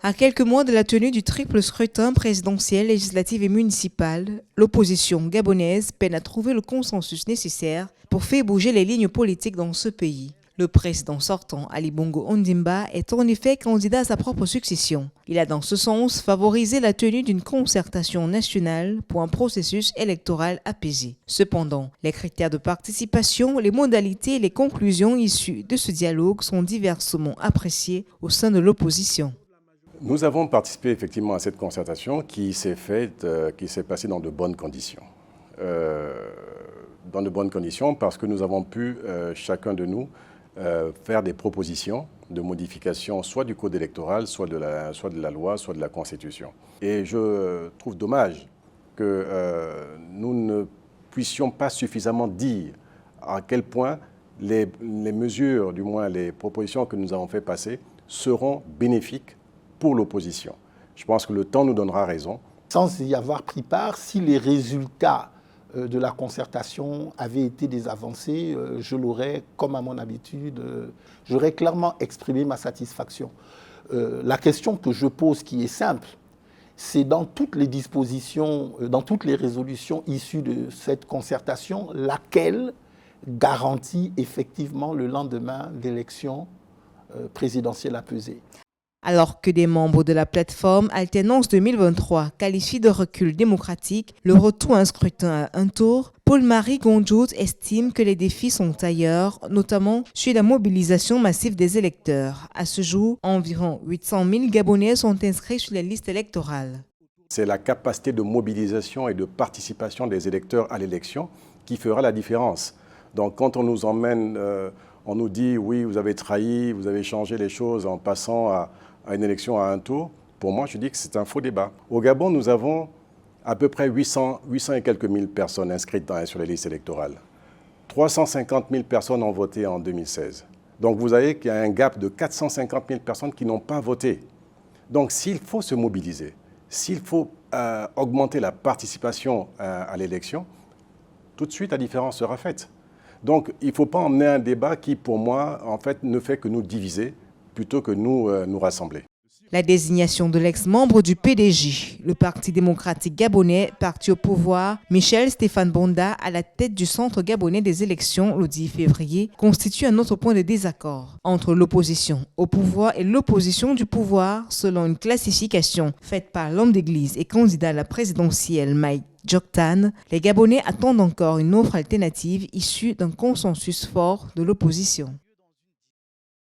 À quelques mois de la tenue du triple scrutin présidentiel, législatif et municipal, l'opposition gabonaise peine à trouver le consensus nécessaire pour faire bouger les lignes politiques dans ce pays. Le président sortant, Ali Bongo Ondimba, est en effet candidat à sa propre succession. Il a dans ce sens favorisé la tenue d'une concertation nationale pour un processus électoral apaisé. Cependant, les critères de participation, les modalités et les conclusions issues de ce dialogue sont diversement appréciés au sein de l'opposition. Nous avons participé effectivement à cette concertation qui s'est passée dans de bonnes conditions. Dans de bonnes conditions parce que nous avons pu, chacun de nous, faire des propositions de modification soit du code électoral, soit de la loi, soit de la Constitution. Et je trouve dommage que nous ne puissions pas suffisamment dire à quel point les mesures, du moins les propositions que nous avons fait passer, seront bénéfiques pour l'opposition. Je pense que le temps nous donnera raison. Sans y avoir pris part, si les résultats de la concertation avaient été des avancées, je l'aurais, comme à mon habitude, j'aurais clairement exprimé ma satisfaction. La question que je pose, qui est simple, c'est dans toutes les dispositions, dans toutes les résolutions issues de cette concertation, laquelle garantit effectivement le lendemain d'élections présidentielles apaisées. Alors que des membres de la plateforme Alternance 2023 qualifient de recul démocratique le retour à un scrutin à un tour, Paul-Marie Gondjout estime que les défis sont ailleurs, notamment sur la mobilisation massive des électeurs. À ce jour, environ 800 000 Gabonais sont inscrits sur les listes électorales. C'est la capacité de mobilisation et de participation des électeurs à l'élection qui fera la différence. Donc quand on nous emmène, on nous dit « oui, vous avez trahi, vous avez changé les choses en passant à une élection à un tour », pour moi, je dis que c'est un faux débat. Au Gabon, nous avons à peu près 800 et quelques mille personnes inscrites sur les listes électorales. 350 000 personnes ont voté en 2016. Donc vous voyez qu'il y a un gap de 450 000 personnes qui n'ont pas voté. Donc s'il faut se mobiliser, s'il faut augmenter la participation à l'élection, tout de suite la différence sera faite. Donc il ne faut pas emmener un débat qui, pour moi, en fait, ne fait que nous diviser plutôt que nous rassembler. La désignation de l'ex-membre du PDJ, le Parti démocratique gabonais, parti au pouvoir, Michel Stéphane Bonda, à la tête du Centre gabonais des élections le 10 février, constitue un autre point de désaccord entre l'opposition au pouvoir et l'opposition du pouvoir, selon une classification faite par l'homme d'église et candidat à la présidentielle Mike Joktan. Les Gabonais attendent encore une offre alternative issue d'un consensus fort de l'opposition.